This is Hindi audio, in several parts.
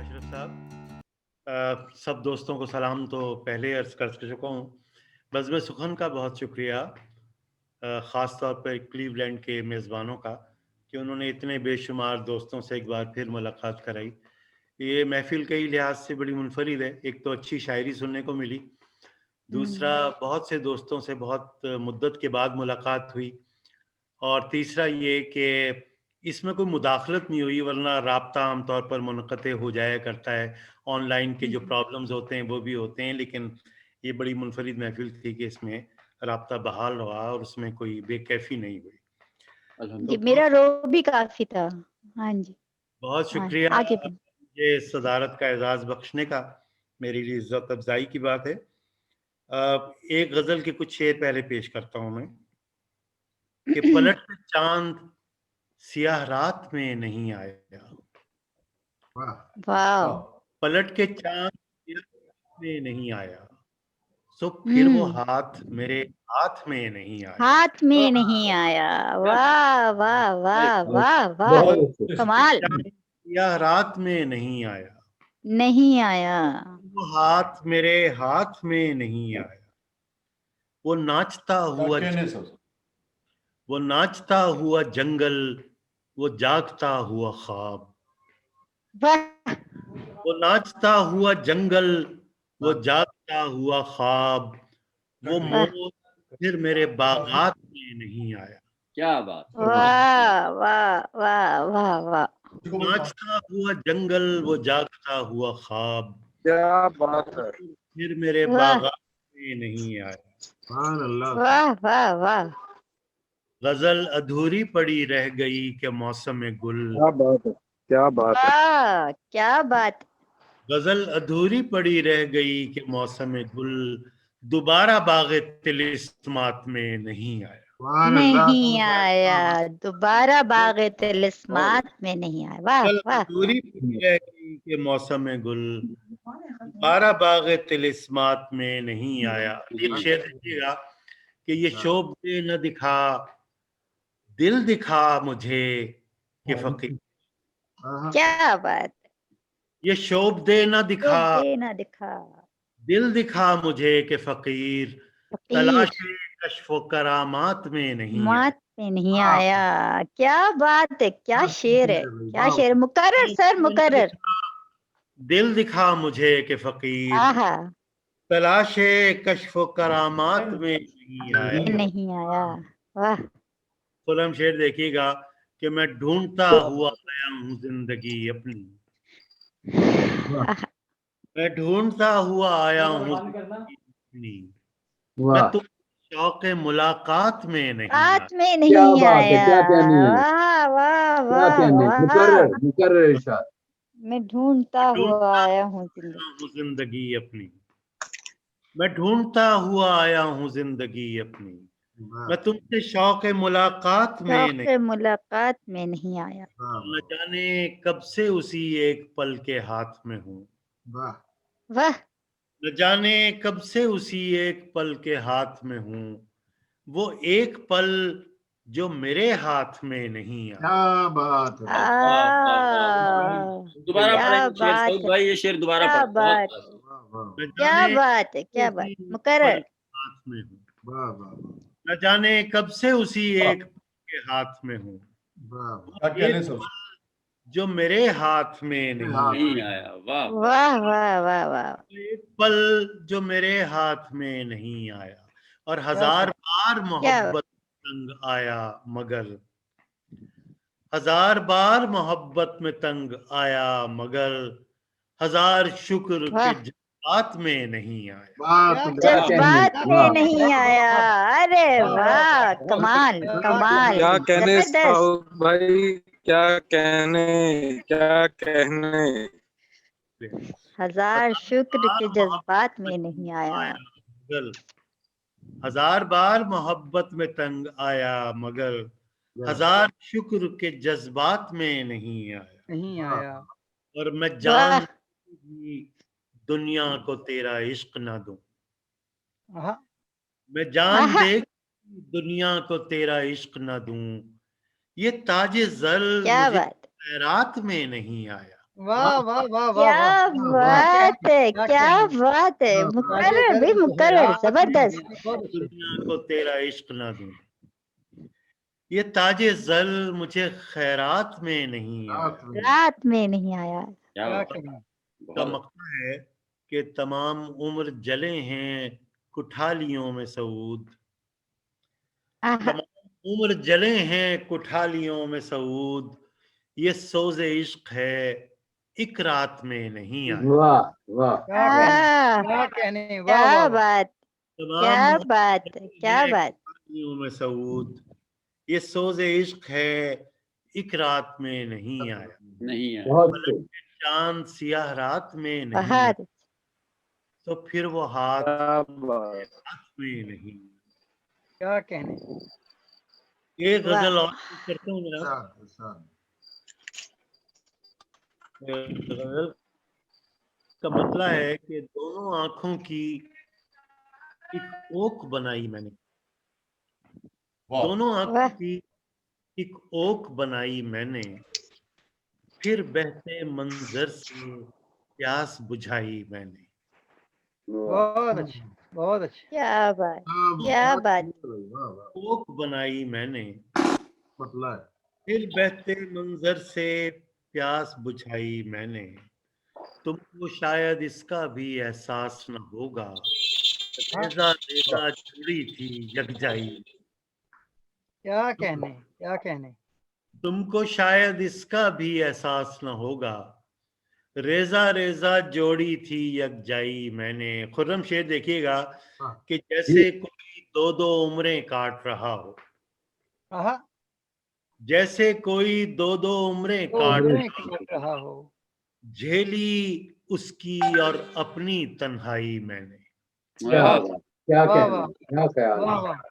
अशरफ साहब। सब दोस्तों को सलाम तो पहले अर्ज़ कर चुका हूँ। बज़्म सुख़न का बहुत शुक्रिया, ख़ास तौर पर क्लीवलैंड के मेज़बानों का, कि उन्होंने इतने बेशुमार दोस्तों से एक बार फिर मुलाकात कराई। ये महफ़िल कई लिहाज़ से बड़ी मुनफ़रिद है। एक तो अच्छी शायरी सुनने को मिली, दूसरा बहुत से दोस्तों से बहुत मुद्दत के बाद मुलाकात हुई, और तीसरा ये कि इसमें कोई मुदाखलत नहीं हुई, वरना राब्ता आम तौर पर मुनक़ते हो जाया करता है। ऑनलाइन के जो प्रॉब्लम्स होते हैं वो भी होते हैं, लेकिन ये बड़ी मुनफ़रिद महफ़िल थी कि इसमें राब्ता बहाल रहा और उसमें कोई बेकैफ़ी नहीं हुई। जी, मेरा रो भी काफ़ी था। हाँ जी। बहुत हाँ, शुक्रिया आगे बढ़ें। मुझे सदारत का एज़ाज़ बख्शने का, मेरे लिए इज़्ज़त अफ़ज़ाई की बात है। एक गज़ल के कुछ शेर पहले पेश करता हूँ मैं, कि पलट के चाँद सियाह रात में नहीं आया। वाह! वाओ! पलट के चाँद सियाह रात में नहीं आया, सो फिर वो हुँ, हाथ मेरे हाथ में नहीं आया। हाथ में नहीं आया। वाह, वाह, वाह, वाह, वाह! बहुत अच्छे। कमाल। चाँद सियाह रात में नहीं आया, नहीं आया। वो हाथ मेरे हाथ में नहीं आया। वो नाचता हुआ वो नाचता हुआ जंगल, वो जागता हुआ ख्वाब। वाह! वो नाचता हुआ जंगल, वो जागता हुआ ख्वाब। वो वाह! मोर फिर मेरे बागात में नहीं आया। क्या बात! वाह, वाह, वाह, वाह, वाह! नाचता हुआ जंगल, वो जागता हुआ ख्वाब। क्या बात है! फिर मेरे वाह, बागात में नहीं आया। सुभान अल्लाह! वाह, वाह, वाह! गजल अधूरी पड़ी रह गई के मौसम गुल। क्या बात है! क्या बात है! वाह! क्या बात! गजल अधूरी पड़ी रह गई के मौसम गुल, दोबारा बाग़े तिलिस्मात में नहीं आया। सुभान अल्लाह! नहीं आया, दोबारा बाग़े तिलिस्मात में नहीं आया। वाह, गजल वाह! अधूरी पड़ी रह गई के मौसम गुल, दोबारा बाग़े तिलिस्मात में नहीं आया। एक शेर देखिएगा कि ये शोभ दे न दिखा, दिल दिखा मुझे कि फकीर। क्या बात! ये शोभ दे न तो दिखा, दे ना दिखा, दिल दिखा मुझे कि फकीर, फ़कीर तलाशे कश्फ़ो करामात में नहीं आया। मात में नहीं आया। क्या बात है! क्या शेर है! क्या शेर है! मुकर्रर सर मुकर्रर। दिल दिखा मुझे कि फकीर, आहा! तलाशे कश्फ़ो करामात में नहीं आया। नहीं आया। वाह! फुल हम शेर देखिएगा कि मैं ढूंढता हुआ आया हूँ जिंदगी अपनी, आहा! मैं ढूंढता हुआ आया हूँ जिंदगी अपनी। मैं वाह! तुम शौक़ मुलाकात में नहीं आया। रात में क्या नहीं बात है! आया। क्या कहने हैं! वाह, वाह, क्या वाह, कहने हैं! वाह! मुकर्रर इरशाद। मैं ढूँढता हुआ ढूंढता आया हूँ जिंदगी। आया हूँ जिंदगी अपनी, मैं ढूंढता हुआ आया हूँ जिंदगी अपनी। वाह! मैं तुमसे शौक़ मुलाकात में नहीं, शौक़ मुलाकात में नहीं आया। वाह! न जाने कब से उसी एक पल के हाथ में हूँ। वाह! वाह! न जाने कब से उसी एक पल के हाथ में हूँ, वो एक पल जो मेरे हाथ में नहीं आया। क्या बात है! वाह, वाह, वाह, वाह! दोबारा क्या पढ़ें शेर बात सऊद है! भाई, ये शेर दोबारा क्या पढ़ें, बहुत बात है! वाह, वाह, न क्या जाने बात है! क्या उसी बात! एक पल मुकर्रर। के हाथ में हूँ, वाह, वाह, न जाने कब से उसी एक पल के हाथ में हूँ, वाह! वो एक पल जो मेरे हाथ में नहीं आया। नहीं आया, वाह, वाह! वाह, वाह, वाह, वाह! एक पल जो मेरे हाथ में नहीं आया, और हजार बार क्या मोहब्बत तंग आया मगर, हजार बार मोहब्बत में तंग आया मगर, हजार शुक्र के वाह! जज्बात में नहीं आया। बात तो क्या कहने जज़्बात हैं! में वाह! नहीं आया। अरे वाह! कमाल, कमाल, क्या कहने ज़बरदस्त। साहब भाई, क्या कहने। हज़ार शुक्र के जज़्बात में नहीं आया। मगर हजार बार मोहब्बत में तंग आया मगर, हजार शुक्र के जज्बात में नहीं आया। नहीं आया। और मैं वाह! जान भी दुनिया को तेरा इश्क ना दूं, मैं जान आहा! दे दुनिया को तेरा इश्क ना दूं, ये ताजे जर क्या मुझे बात! खैरात में नहीं आया। वाह वाह वाह वाह क्या वाह बात है, क्या क्या कहने? बात है, हाँ, मुकर्रर भाई, मुकर्रर, जबरदस्त। बहुत अच्छे। दुनिया को तेरा इश्क ना दूं, ये ताजे जल मुझे खैरात में नहीं आया। रात में। रात में नहीं आया। क्या क्या बात कहने? का बहुत मकता है कि तमाम उम्र जले हैं कुठालियों में सऊद, आहा, तमाम उम्र जले हैं कुठालियों में सऊद, ये सोज़े इश्क है एक रात में नहीं आया। वाह वाह क्या कहने? आह, क्या कहने? वाह क्या वाह वाह। बात, तमाम क्या उम्र बात, जले क्या हैं बात। कुठालियों में सऊद, ये सोज़े इश्क है एक रात में नहीं आया। नहीं है। बहुत खूब। चांद सियाह रात में नहीं आया, बहुत तो फिर वो हाथ क्या बात। हाथ में नहीं। क्या कहने? एक वाह। गजल और करता हूँ जनाब। इरशाद, इरशाद। गजल का मतलब है कि दोनों आंखों की एक ओक बनाई मैंने, दोनों आंखों वाह, की एक ओक बनाई मैंने, फिर बहते मंजर से प्यास बुझाई मैंने। वाह बहुत अच्छे, बहुत अच्छे। क्या बात, क्या बात। वाह वाह। ओक बनाई मैंने, मतलब फिर बहते मंजर से प्यास बुझाई मैंने, तुमको शायद इसका भी एहसास न होगा, हाँ, रेजा रेजा जुड़ी थी यकजाई। क्या कहने? क्या कहने? तुमको शायद इसका भी एहसास न होगा, रेजा रेजा जोड़ी थी यकजाई मैंने। खुर्रम शेर देखिएगा हाँ। कि जैसे कोई दो दो उम्रें काट रहा हो, आहा, जैसे कोई दो दो उम्रें तो काट उम्रें रहा हो, काट रहा हो। झेली उसकी और अपनी तन्हाई मैंने। क्या वाह, बात, क्या वाह कहना, वाह क्या ख्याल वाह है। वाह।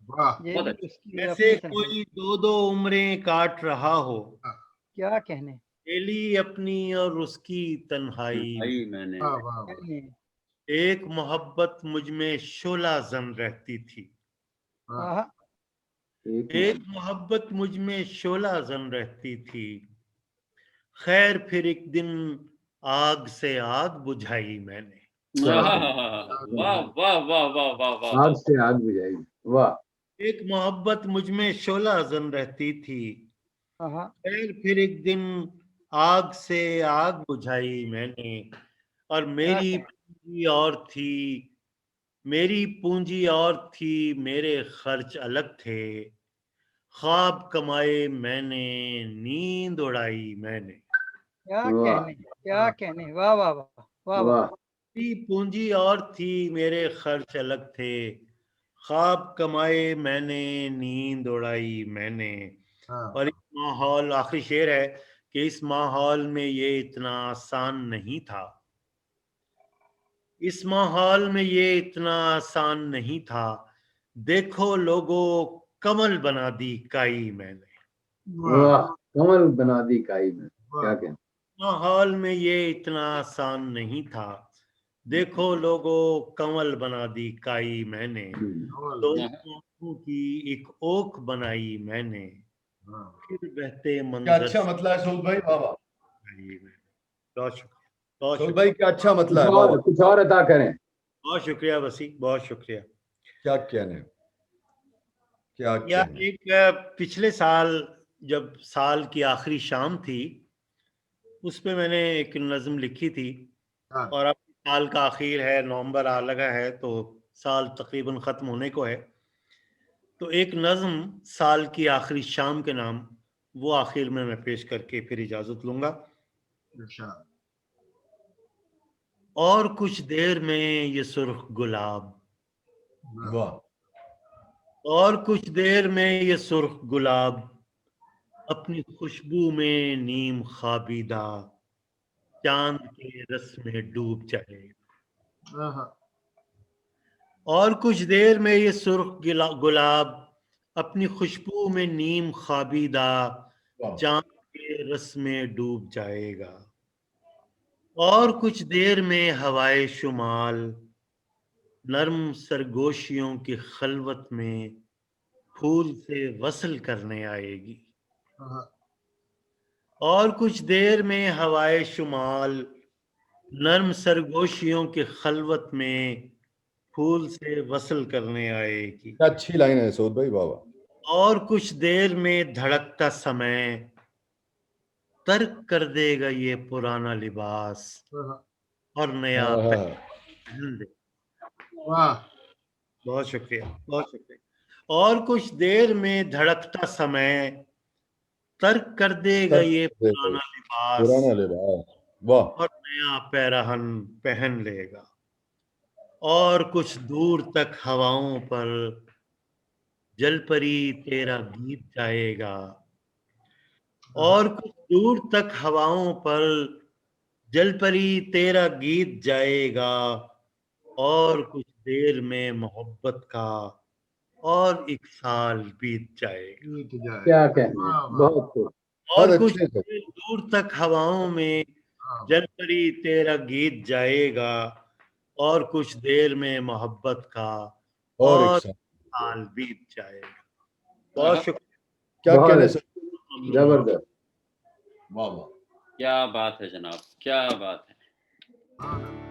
वाह ये बहुत भी अच्छे। उसकी जैसे अपनी तन्हाई। कोई दो दो उम्रें काट रहा हो, क्या कहने? झेली अपनी और उसकी तन्हाई। भाई मैंने वाह वाह वाह। कहने? एक मोहब्बत मुझ में शोला जन रहती थी, वाह। आहा, एक मोहब्बत मुझ में शोला जन रहती थी, खैर फिर एक दिन आग से आग बुझाई मैंने। क्या वाह कहना। वाह वाह वाह वाह वाह वाह। आग से आग बुझाई। वाह। एक मोहब्बत मुझ में शोला जन रहती थी, आहा, खैर फिर एक दिन आग से आग बुझाई मैंने, और क्या मेरी कहने? पूंजी और थी, मेरी पूंजी और थी, मेरे खर्च अलग थे, ख्वाब कमाए मैंने, नींद उड़ाई मैंने। क्या वाह कहने? क्या कहने? वाह वाह वाह वाह वाह। वाह। मेरी पूंजी और थी, मेरे खर्च अलग थे, ख्वाब कमाए मैंने, नींद उड़ाई मैंने। हाँ। और इस माहौल, आखिरी शेर है कि इस माहौल में ये इतना आसान नहीं था, इस माहौल में ये इतना आसान नहीं था, देखो लोगों कमल बना दी काई मैंने। वाह, कमल बना दी काई में। क्या कहना। माहौल में ये इतना आसान नहीं था, देखो लोगों कमल बना दी काई मैंने, दोनों आंखों की एक ओक बनाई मैंने, फिर बहते क्या मंजर अच्छा मतला है सोल भाई, वाह वाह। से। बहुत शुक्रिया, बहुत सोल शुक्रिया, भाई क्या अच्छा कुछ मतला है, वाह और, वाह। कुछ और अता करें। बहुत शुक्रिया वसी, बहुत शुक्रिया। क्या कहने, क्या यार कहने। एक पिछले साल जब साल की आखिरी शाम थी, उस पे मैंने एक नज्म लिखी थी, और अब साल का आखिर है, नवंबर आ लगा है, तो साल तकरीबन ख़त्म होने को है, तो एक नज्म साल की आखिरी शाम के नाम, वो आखिर में मैं पेश करके फिर इजाज़त लूँगा। और कुछ देर में ये सुर्ख गुलाब, वाह और कुछ देर में ये सुर्ख गुलाब, अपनी खुशबू में नीम खाबीदा, चांद के रस में डूब जाएगा। और कुछ देर में ये सुर्ख गुलाब, अपनी खुशबू में नीम खाबीदा, वाह। चांद के रस में डूब जाएगा। और कुछ देर में हवाए शुमाल, नर्म सरगोशियों की खलवत में फूल से वसल करने आएगी। और कुछ देर में हवाए शुमाल नर्म सरगोशियों के खलवत में फूल से वसल करने आएगी। क्या अच्छी लाइन है सऊद भाई, वाह वाह। और कुछ देर में धड़कता समय तर्क कर देगा ये पुराना लिबास और नया हाँ, पहन दे। वाह बहुत शुक्रिया, बहुत शुक्रिया। और कुछ देर में धड़कता समय तर्क कर देगा तर्क ये कर देगा पुराना लिबास पुराना लिबास, वाह। और नया पैरहन पहन लेगा। और कुछ दूर तक हवाओं पर जलपरी तेरा गीत जाएगा। और कुछ दूर तक हवाओं पर जलपरी तेरा गीत जाएगा। और कुछ देर में मोहब्बत का और एक साल बीत जाएगा। बीत जाए। क्या कहने, वाह, वाह। बहुत खूब। और बहुत कुछ अच्छे से। देर दूर तक हवाओं में वाह, जलपरी तेरा गीत जाएगा। और कुछ देर में मोहब्बत का और एक और साथ साल बीत जाएगा। बहुत शुक्रिया, क्या बहुत कहने अच्छा, सऊद, ममनून। जबरदस्त। वाह वाह। क्या बात है जनाब, क्या बात है। वाह।